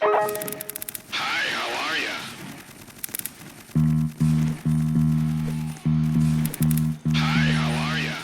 Hi, how are ya? Hi, how are ya?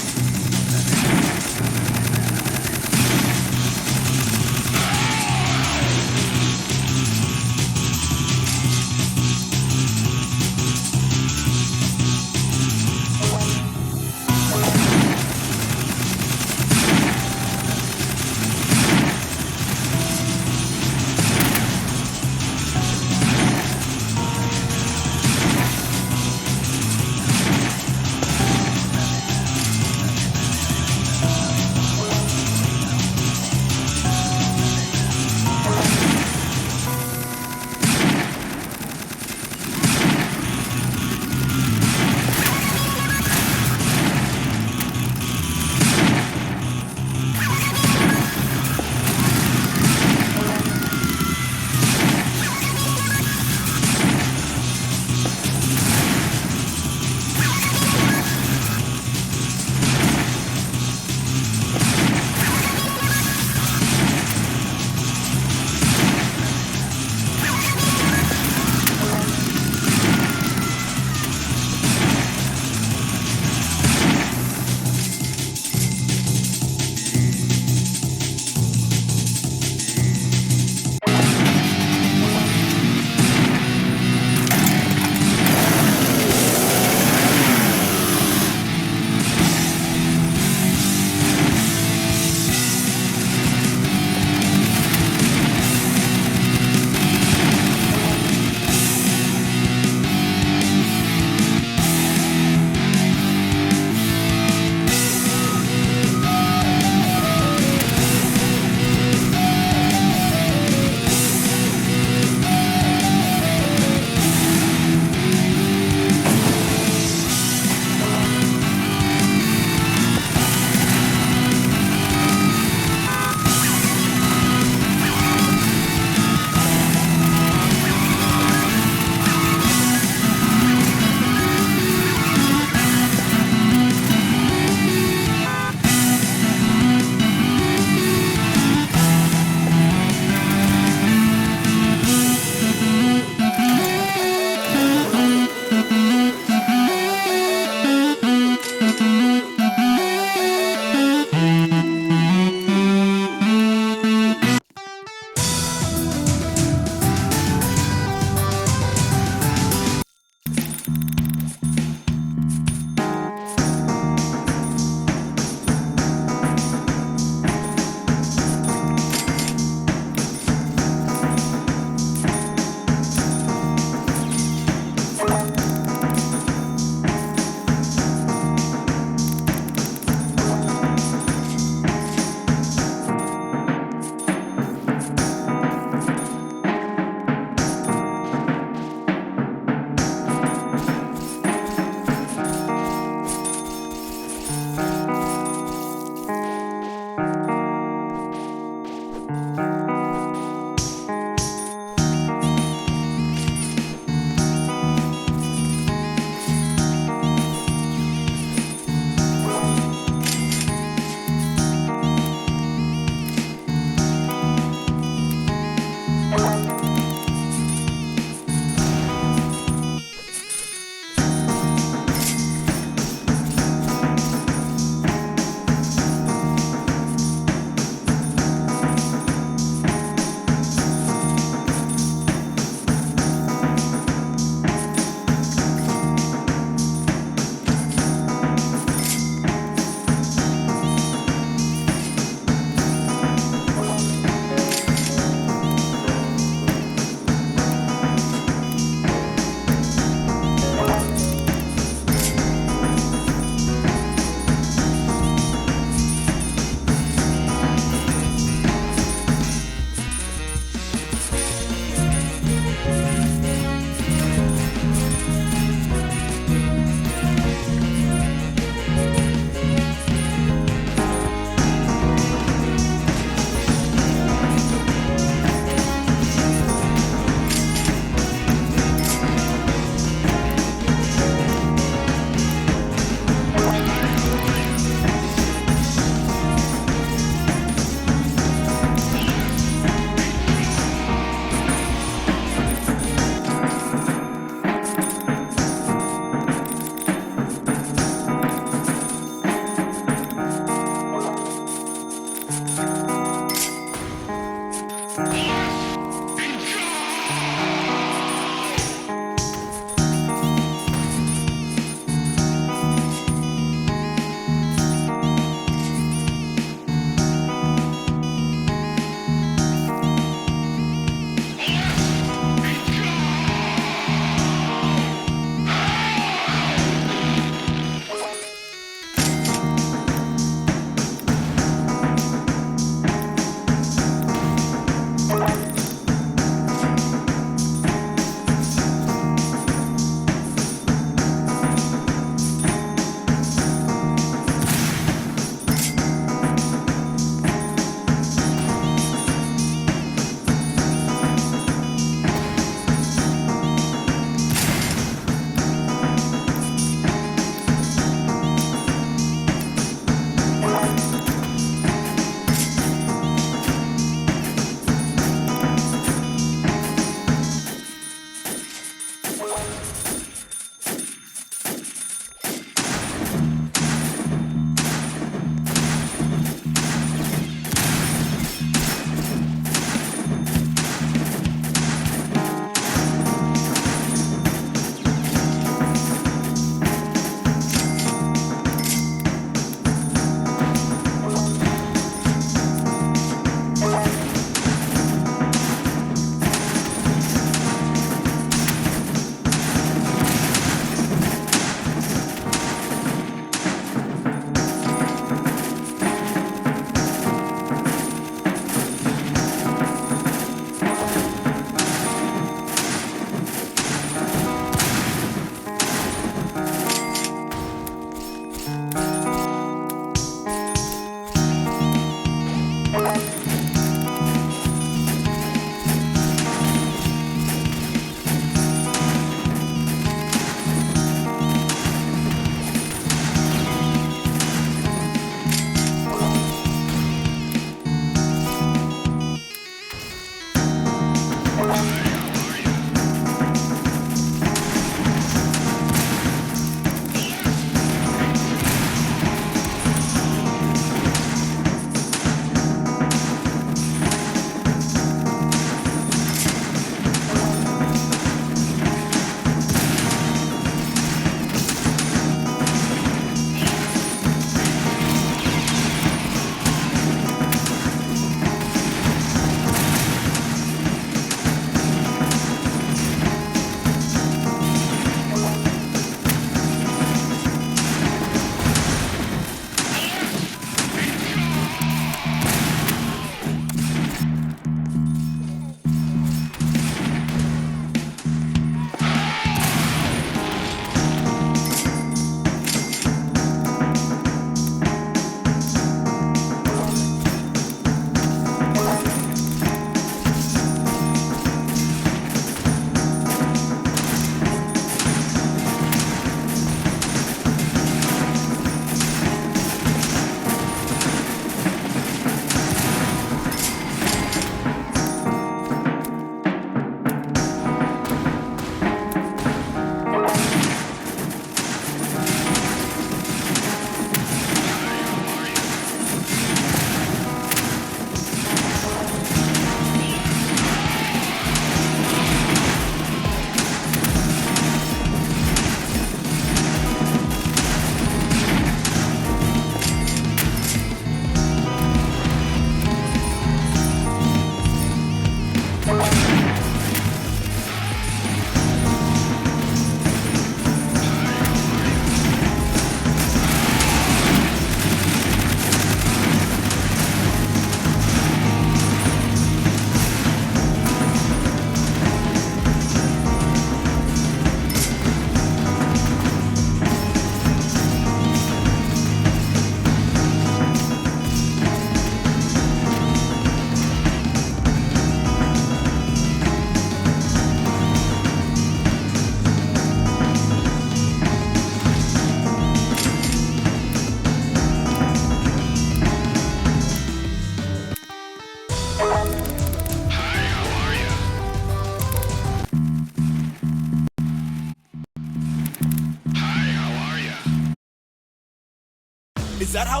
Is that how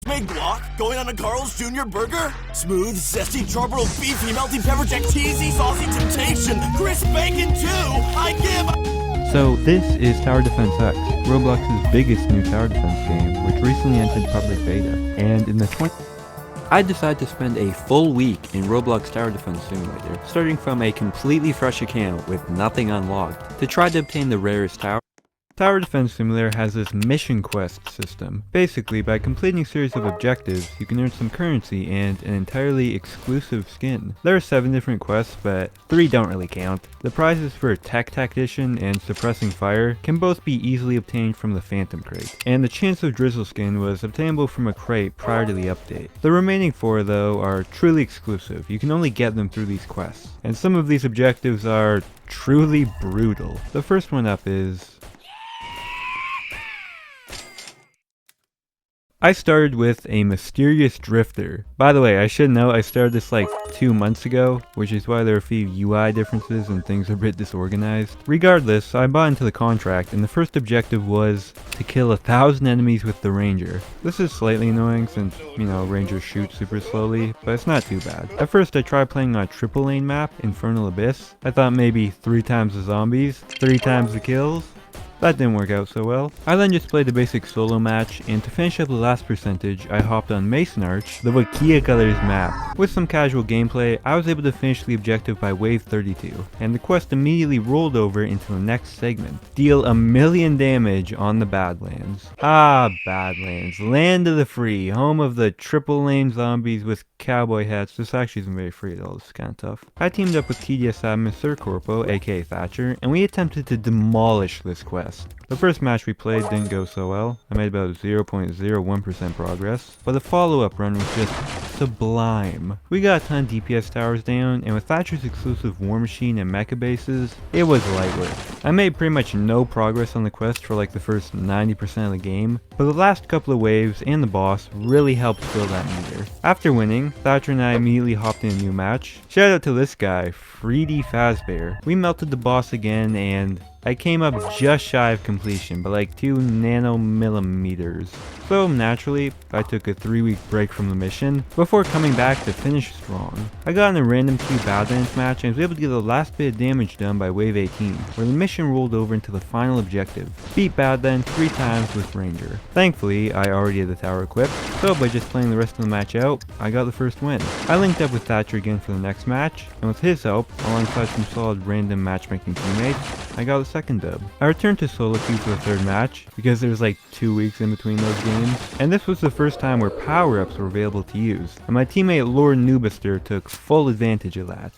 make guac? Going on a Carl's Jr. burger? Smooth, zesty, charbroiled beefy, melty pepper jack, cheesy, saucy temptation, crisp bacon too. I give. So this is Tower Defense X, Roblox's biggest new tower defense game, which recently entered public beta. And in the I decided to spend a full week in Roblox Tower Defense Simulator, starting from a completely fresh account with nothing unlocked, to try to obtain the rarest tower. Tower Defense Simulator has this mission quest system. Basically, by completing a series of objectives, you can earn some currency and an entirely exclusive skin. There are 7 different quests, but 3 don't really count. The prizes for Tech Tactician and Suppressing Fire can both be easily obtained from the Phantom crate, and the Chance of Drizzle skin was obtainable from a crate prior to the update. The remaining 4 though are truly exclusive. You can only get them through these quests, and some of these objectives are truly brutal. The first one up is I started with a mysterious drifter. By the way, I should note I started this like 2 months ago, which is why there are a few UI differences and things are a bit disorganized. Regardless, I bought into the contract and the first objective was to kill 1,000 enemies with the ranger. This is slightly annoying since, you know, rangers shoot super slowly, but it's not too bad. At first I tried playing on a triple lane map, Infernal Abyss. I thought maybe 3 times the zombies, 3 times the kills. That didn't work out so well. I then just played the basic solo match, and to finish up the last percentage, I hopped on Mason Arch, the Wakia Colors map. With some casual gameplay, I was able to finish the objective by wave 32, and the quest immediately rolled over into the next segment. Deal 1,000,000 damage on the Badlands. Ah, Badlands, land of the free, home of the triple lane zombies with cowboy hats. This actually isn't very free at all, this is kinda tough. I teamed up with TDS admin Sir Corpo, aka Thatcher, and we attempted to demolish this quest. The first match we played didn't go so well. I made about 0.01% progress, but the follow-up run was just sublime. We got a ton of DPS towers down, and with Thatcher's exclusive War Machine and mecha bases, it was light work. I made pretty much no progress on the quest for like the first 90% of the game, but the last couple of waves and the boss really helped fill that meter. After winning, Thatcher and I immediately hopped in a new match. Shout out to this guy, Freedy Fazbear. We melted the boss again, and I came up just shy of completion, by like 2 nanomillimeters. So naturally, I took a 3-week break from the mission, before coming back to finish strong. I got in a random queue Badlands match and was able to get the last bit of damage done by wave 18, where the mission rolled over into the final objective. Beat Badlands 3 times with Ranger. Thankfully, I already had the tower equipped, so by just playing the rest of the match out, I got the first win. I linked up with Thatcher again for the next match, and with his help, alongside some solid random matchmaking teammates, I got the second dub. I returned to solo queue for the 3rd match, because there was like 2 weeks in between those games, and this was the first time where power-ups were available to use, and my teammate Lord Nubister took full advantage of that.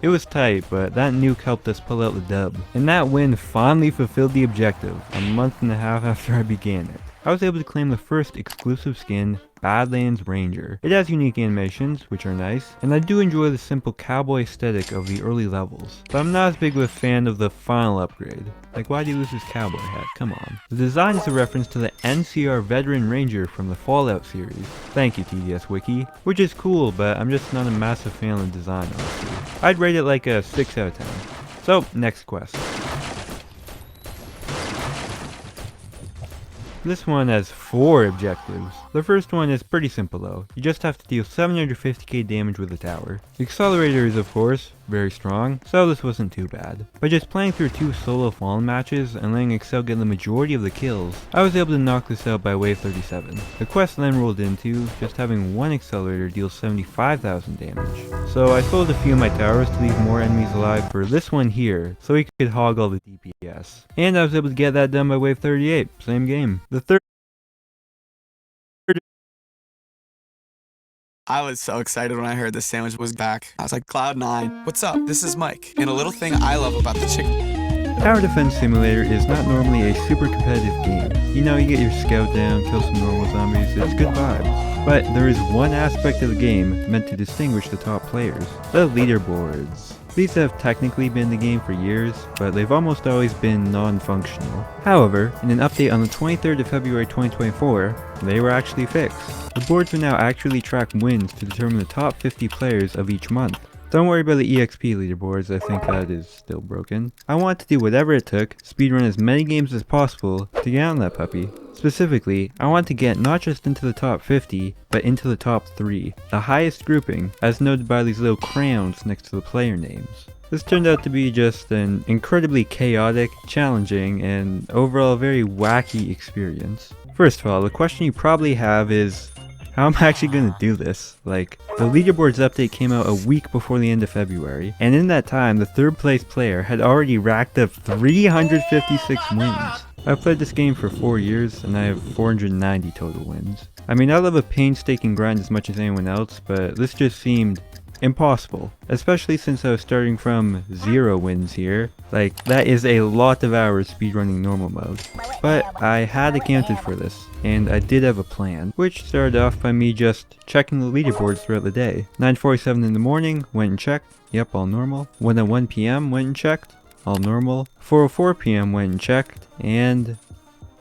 It was tight, but that nuke helped us pull out the dub, and that win finally fulfilled the objective, a month and a half after I began it. I was able to claim the first exclusive skin, Badlands Ranger. It has unique animations, which are nice, and I do enjoy the simple cowboy aesthetic of the early levels, but I'm not as big of a fan of the final upgrade. Like, why do you lose his cowboy hat? Come on. The design is a reference to the NCR Veteran Ranger from the Fallout series. Thank you, TDS Wiki. Which is cool, but I'm just not a massive fan of the design, honestly. I'd rate it like a 6 out of 10. So, next quest. This one has 4 objectives. The first one is pretty simple though. You just have to deal 750k damage with the tower. The accelerator is of course very strong, so this wasn't too bad. By just playing through 2 solo Fallen matches and letting Excel get the majority of the kills, I was able to knock this out by wave 37. The quest then rolled into just having 1 accelerator deal 75,000 damage. So I sold a few of my towers to leave more enemies alive for this one here, so he could hog all the DPS. And I was able to get that done by wave 38, same game. The third I was so excited when I heard this sandwich was back. I was like, Cloud9. What's up? This is Mike. And a little thing I love about the chicken. Tower Defense Simulator is not normally a super competitive game. You know, you get your scout down, kill some normal zombies, it's good vibes. But there is one aspect of the game meant to distinguish the top players, the leaderboards. These have technically been in the game for years, but they've almost always been non-functional. However, in an update on the 23rd of February 2024, they were actually fixed. The boards will now actually track wins to determine the top 50 players of each month. Don't worry about the EXP leaderboards, I think that is still broken. I want to do whatever it took, speedrun as many games as possible to get on that puppy. Specifically, I want to get not just into the top 50, but into the top 3, the highest grouping, as noted by these little crowns next to the player names. This turned out to be just an incredibly chaotic, challenging, and overall very wacky experience. First of all, the question you probably have is, how am I actually going to do this? Like, the leaderboards update came out a week before the end of February, and in that time, the third place player had already racked up 356 wins. I've played this game for 4 years, and I have 490 total wins. I mean, I love a painstaking grind as much as anyone else, but this just seemed impossible, especially since I was starting from 0 wins here. Like, that is a lot of hours speedrunning normal mode. But I had accounted for this, and I did have a plan, which started off by me just checking the leaderboards throughout the day. 9:47 in the morning, went and checked, yep, all normal. 1:01 PM, went and checked, all normal. 4:04 PM, went and checked, and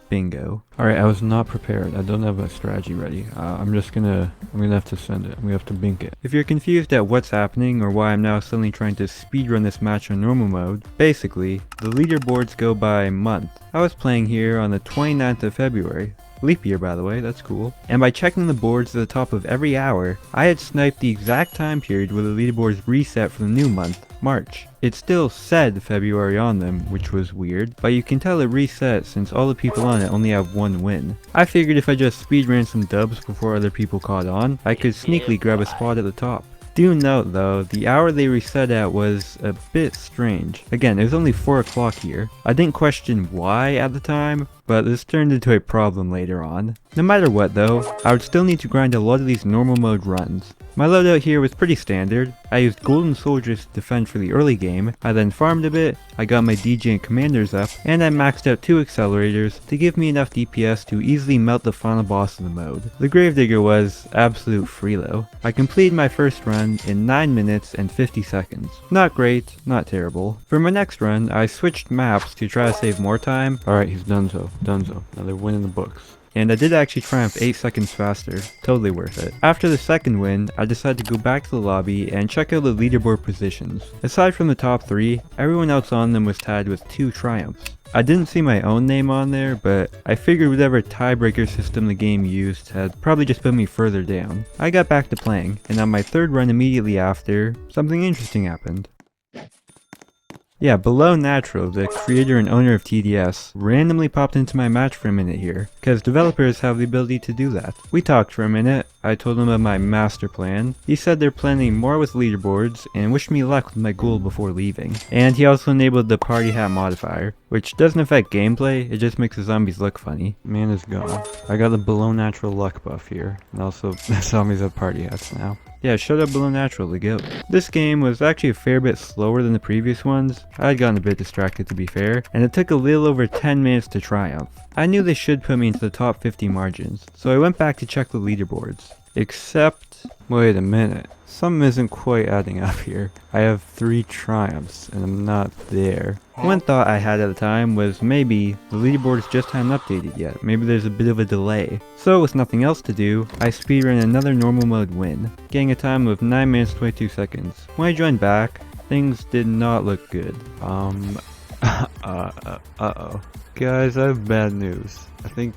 bingo. Alright, I was not prepared. I don't have a strategy ready. I'm gonna have to send it. I'm gonna have to bink it. If you're confused at what's happening or why I'm now suddenly trying to speedrun this match on normal mode, basically, the leaderboards go by month. I was playing here on the 29th of February. Leap year, by the way, that's cool. And by checking the boards at the top of every hour, I had sniped the exact time period where the leaderboards reset for the new month, March. It still said February on them, which was weird, but you can tell it reset since all the people on it only have 1 win. I figured if I just speedran some dubs before other people caught on, I could sneakily grab a spot at the top. Do note though, the hour they reset at was a bit strange. Again, it was only 4 o'clock here. I didn't question why at the time, but this turned into a problem later on. No matter what though, I would still need to grind a lot of these normal mode runs. My loadout here was pretty standard. I used golden soldiers to defend for the early game, I then farmed a bit, I got my DJ and commanders up, and I maxed out 2 accelerators to give me enough DPS to easily melt the final boss of the mode. The Gravedigger was absolute freelo. I completed my first run in 9 minutes and 50 seconds. Not great, not terrible. For my next run, I switched maps to try to save more time. Alright, he's donezo. Another win in the books. And I did actually triumph 8 seconds faster, totally worth it. After the second win, I decided to go back to the lobby and check out the leaderboard positions. Aside from the top 3, everyone else on them was tied with 2 triumphs. I didn't see my own name on there, but I figured whatever tiebreaker system the game used had probably just put me further down. I got back to playing, and on my third run immediately after, something interesting happened. Yeah, Below Natural, the creator and owner of TDS, randomly popped into my match for a minute here, because developers have the ability to do that. We talked for a minute, I told him of my master plan. He said they're planning more with leaderboards, and wished me luck with my goal before leaving. And he also enabled the party hat modifier, which doesn't affect gameplay, it just makes the zombies look funny. Man is gone. I got the Below Natural luck buff here, and also the zombies have party hats now. Yeah, shut up Below Natural, the goat. This game was actually a fair bit slower than the previous ones. I had gotten a bit distracted to be fair, and it took a little over 10 minutes to triumph. I knew they should put me into the top 50 margins, so I went back to check the leaderboards. Except, wait a minute, something isn't quite adding up here. I have 3 triumphs, and I'm not there. One thought I had at the time was maybe the leaderboards just hadn't updated yet, maybe there's a bit of a delay. So with nothing else to do, I speedran another normal mode win, getting a time of 9 minutes 22 seconds. When I joined back, things did not look good. Uh-oh. Guys, I have bad news. I think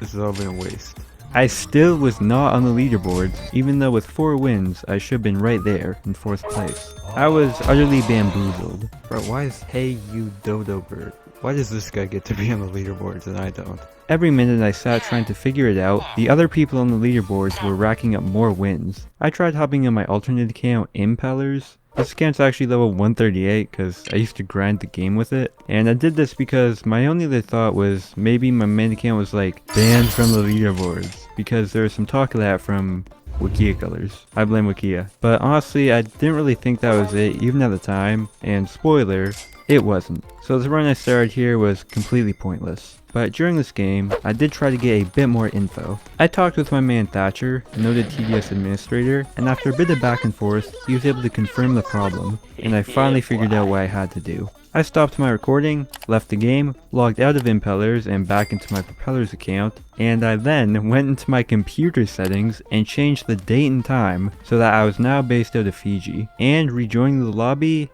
this has all been a waste. I still was not on the leaderboards, even though with 4 wins, I should have been right there in 4th place. I was utterly bamboozled. Bro, why is Hey You Dodo Bird? Why does this guy get to be on the leaderboards and I don't? Every minute I sat trying to figure it out, the other people on the leaderboards were racking up more wins. I tried hopping on my alternate account, Impellers. This account's actually level 138 because I used to grind the game with it. And I did this because my only other thought was maybe my main account was like banned from the leaderboards. Because there was some talk of that from Wikia colors. I blame Wikia. But honestly, I didn't really think that was it, even at the time. And spoiler, it wasn't. So the run I started here was completely pointless. But during this game, I did try to get a bit more info. I talked with my man Thatcher, a noted TDS administrator, and after a bit of back and forth, he was able to confirm the problem, and I finally figured out what I had to do. I stopped my recording, left the game, logged out of Impellers and back into my Propellers account, and I then went into my computer settings and changed the date and time so that I was now based out of Fiji. And rejoining the lobby,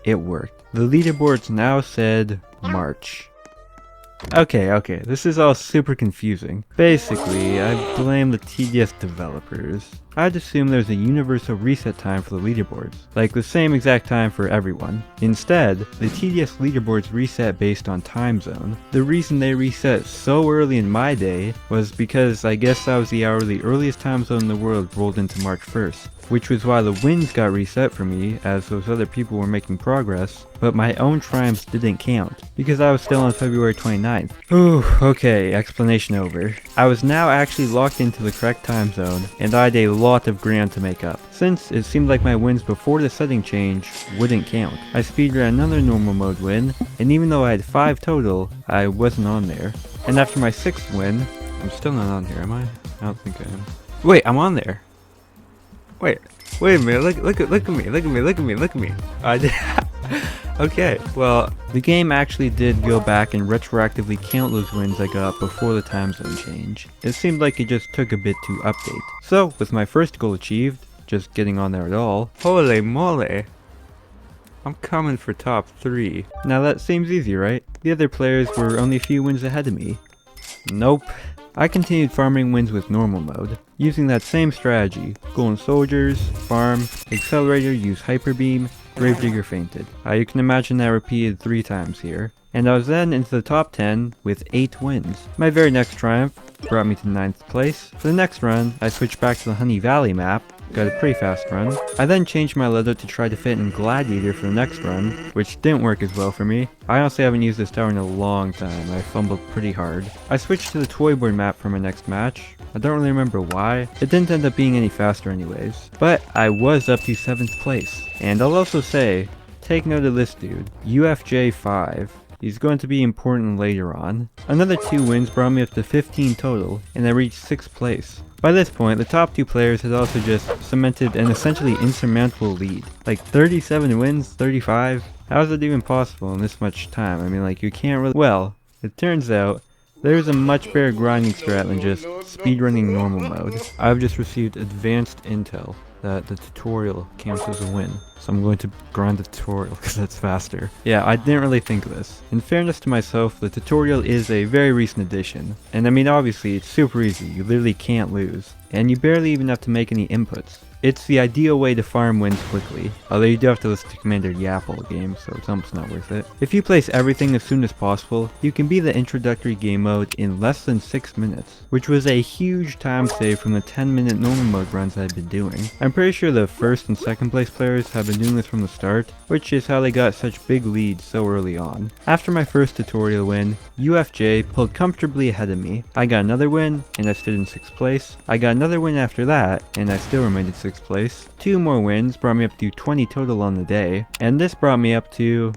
it worked. The leaderboards now said March. Okay, this is all super confusing. Basically, I blame the TDS developers. I'd assume there's a universal reset time for the leaderboards, like the same exact time for everyone. Instead, the TDS leaderboards reset based on time zone. The reason they reset so early in my day was because I guess that was the hourly earliest time zone in the world rolled into March 1st. Which was why the wins got reset for me, as those other people were making progress, but my own triumphs didn't count, because I was still on February 29th. Ooh, okay, explanation over. I was now actually locked into the correct time zone, and I had a lot of ground to make up, since it seemed like my wins before the setting change wouldn't count. I speedran another normal mode win, and even though I had 5 total, I wasn't on there. And after my 6th win, I'm still not on here, am I? I don't think I am. Wait, I'm on there! Wait a minute, look at me. I did. Okay, well, the game actually did go back and retroactively count those wins I got before the time zone change. It seemed like it just took a bit to update. So, with my first goal achieved, just getting on there at all, holy moly, I'm coming for top 3. Now that seems easy, right? The other players were only a few wins ahead of me. Nope. I continued farming wins with normal mode, using that same strategy. Golden soldiers, farm, accelerator, use hyper beam, gravedigger fainted. You can imagine that repeated 3 times here. And I was then into the top 10 with 8 wins. My very next triumph brought me to 9th place. For the next run, I switched back to the Honey Valley map, got a pretty fast run. I then changed my loadout to try to fit in Gladiator for the next run, which didn't work as well for me. I honestly haven't used this tower in a long time, I fumbled pretty hard. I switched to the Toyboard map for my next match. I don't really remember why. It didn't end up being any faster anyways. But I was up to 7th place. And I'll also say, take note of this dude, UFJ5. He's going to be important later on. Another 2 wins brought me up to 15 total, and I reached 6th place. By this point, the top 2 players had also just cemented an essentially insurmountable lead. Like 37 wins, 35? How is it even possible in this much time? I mean, like, you can't really— Well, it turns out there's a much better grinding strat than just speedrunning normal mode. I've just received advanced intel that the tutorial counts as a win. So I'm going to grind the tutorial because that's faster. Yeah, I didn't really think of this. In fairness to myself, the tutorial is a very recent addition. And I mean, obviously, it's super easy. You literally can't lose. And you barely even have to make any inputs. It's the ideal way to farm wins quickly, although you do have to listen to Commander Yap all game, so it's almost not worth it. If you place everything as soon as possible, you can beat the introductory game mode in less than 6 minutes, which was a huge time save from the 10-minute normal mode runs I'd been doing. I'm pretty sure the 1st and 2nd place players have been doing this from the start, which is how they got such big leads so early on. After my first tutorial win, UFJ pulled comfortably ahead of me. I got another win, and I stood in 6th place. I got another win after that, and I still remained in 6th place. 2 more wins brought me up to 20 total on the day, and this brought me up to—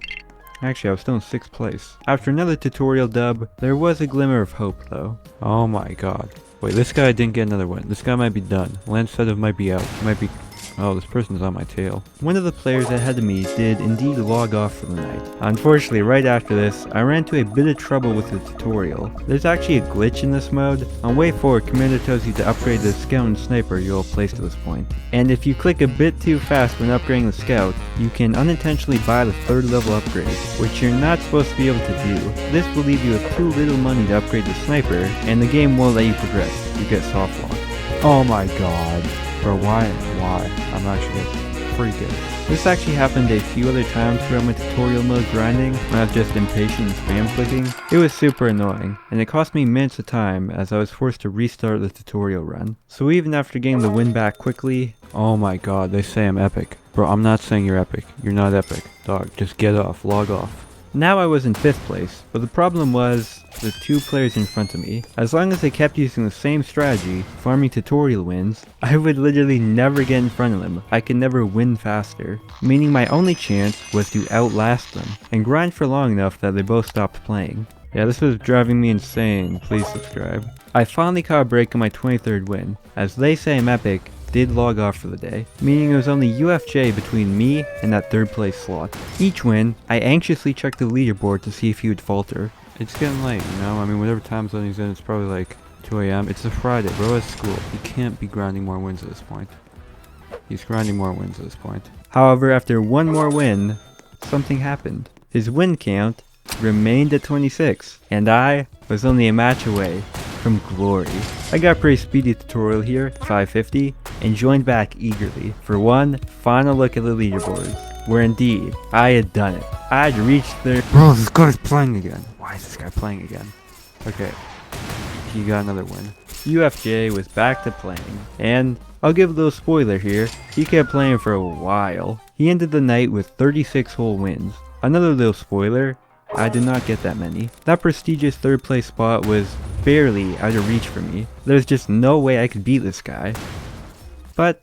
actually, I was still in 6th place. After another tutorial dub, there was a glimmer of hope though. Oh my god. Wait, this guy didn't get another win. This guy might be done. Lance Fedov might be out. He might be— oh, this person's on my tail. One of the players ahead of me did indeed log off for the night. Unfortunately, right after this, I ran into a bit of trouble with the tutorial. There's actually a glitch in this mode. On way forward, Commander tells you to upgrade the Scout and Sniper you'll place to this point. And if you click a bit too fast when upgrading the Scout, you can unintentionally buy the 3rd level upgrade, which you're not supposed to be able to do. This will leave you with too little money to upgrade the Sniper, and the game won't let you progress. You get soft lock. Oh my god. Bro, why? I'm actually freaking. This actually happened a few other times throughout my tutorial mode grinding, when I was just impatient and spam clicking. It was super annoying, and it cost me minutes of time as I was forced to restart the tutorial run. So even after getting the win back quickly— oh my god, they say I'm epic. Bro, I'm not saying you're epic. You're not epic. Dog, just get off, log off. Now I was in 5th place, but the problem was the 2 players in front of me. As long as they kept using the same strategy, farming tutorial wins, I would literally never get in front of them. I could never win faster, meaning my only chance was to outlast them, and grind for long enough that they both stopped playing. Yeah, this was driving me insane. Please subscribe. I finally caught a break on my 23rd win. As they say I'm epic, did log off for the day, meaning it was only UFJ between me and that 3rd place slot. Each win, I anxiously checked the leaderboard to see if he would falter. It's getting late, you know? I mean, whatever time zone he's in, it's probably like 2 a.m. It's a Friday, bro, at school. He can't be grinding more wins at this point. He's grinding more wins at this point. However, after one more win, something happened. His win count remained at 26, and I was only a match away from glory. I got a pretty speedy tutorial here, 550, and joined back eagerly for one final look at the leaderboards, where indeed, I had done it. I had reached the— Bro, this guy's playing again. Why is this guy playing again? Okay, he got another win. UFJ was back to playing, and I'll give a little spoiler here, he kept playing for a while. He ended the night with 36 whole wins. Another little spoiler, I did not get that many. That prestigious 3rd place spot was barely out of reach for me. There's just no way I could beat this guy. But,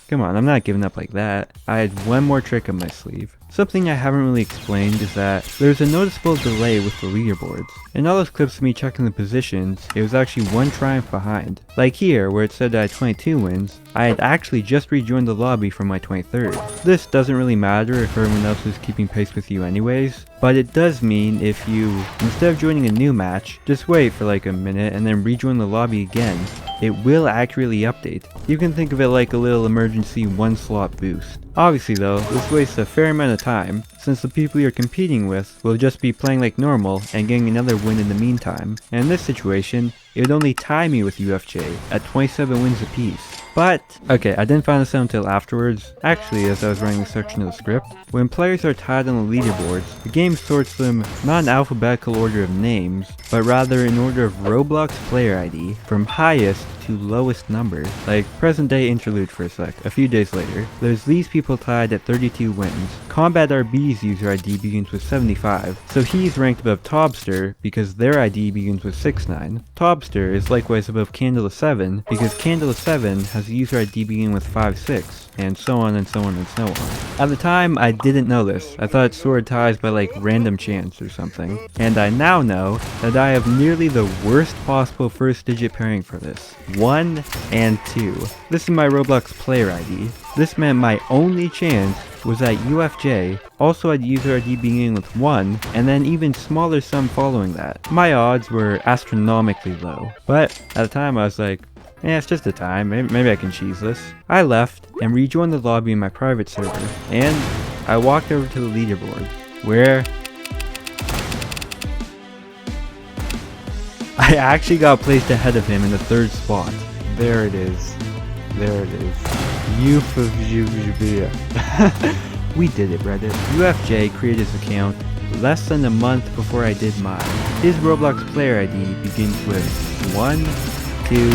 come on, I'm not giving up like that. I had one more trick up my sleeve. Something I haven't really explained is that there's a noticeable delay with the leaderboards. In all those clips of me checking the positions, it was actually one triumph behind. Like here, where it said that I had 22 wins, I had actually just rejoined the lobby from my 23rd. This doesn't really matter if everyone else is keeping pace with you anyways, but it does mean if you, instead of joining a new match, just wait for like a minute and then rejoin the lobby again, it will accurately update. You can think of it like a little emergency 1 slot boost. Obviously though, this wastes a fair amount of time, since the people you're competing with will just be playing like normal and getting another win in the meantime. And in this situation, it would only tie me with UFJ at 27 wins apiece. But, okay, I didn't find this out until afterwards, actually as I was writing a section of the script. When players are tied on the leaderboards, the game sorts them not in alphabetical order of names, but rather in order of Roblox player ID, from highest to lowest number. Like, present day interlude for a sec, a few days later, there's these people tied at 32 wins. Combat RB's user ID begins with 75, so he's ranked above Tobster because their ID begins with 69. Tobster is likewise above Candle7 because Candle7 has a user ID beginning with 56, and so on and so on and so on. At the time, I didn't know this. I thought it sorted ties by like random chance or something. And I now know that I have nearly the worst possible first digit pairing for this. 1 and 2. This is my Roblox player ID. This meant my only chance was that UFJ also had user ID beginning with 1, and then even smaller sum following that. My odds were astronomically low, but at the time I was like, yeah, it's just a time, maybe I can cheese this. I left and rejoined the lobby in my private server, and I walked over to the leaderboard, where I actually got placed ahead of him in the 3rd spot. There it is. There it is. UFJ. We did it, Reddit. UFJ created his account less than a month before I did mine. His Roblox player ID begins with 1, 2,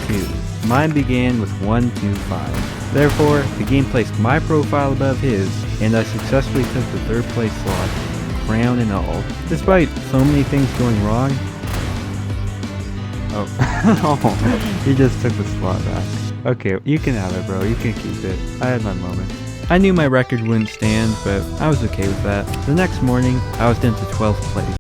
2. Mine began with 1, 2, 5. Therefore, the game placed my profile above his, and I successfully took the 3rd place slot, crown and all. Despite so many things going wrong. Oh, he just took the slot back. Okay, you can have it, bro. You can keep it. I had my moment. I knew my record wouldn't stand, but I was okay with that. The next morning, I was down to 12th place.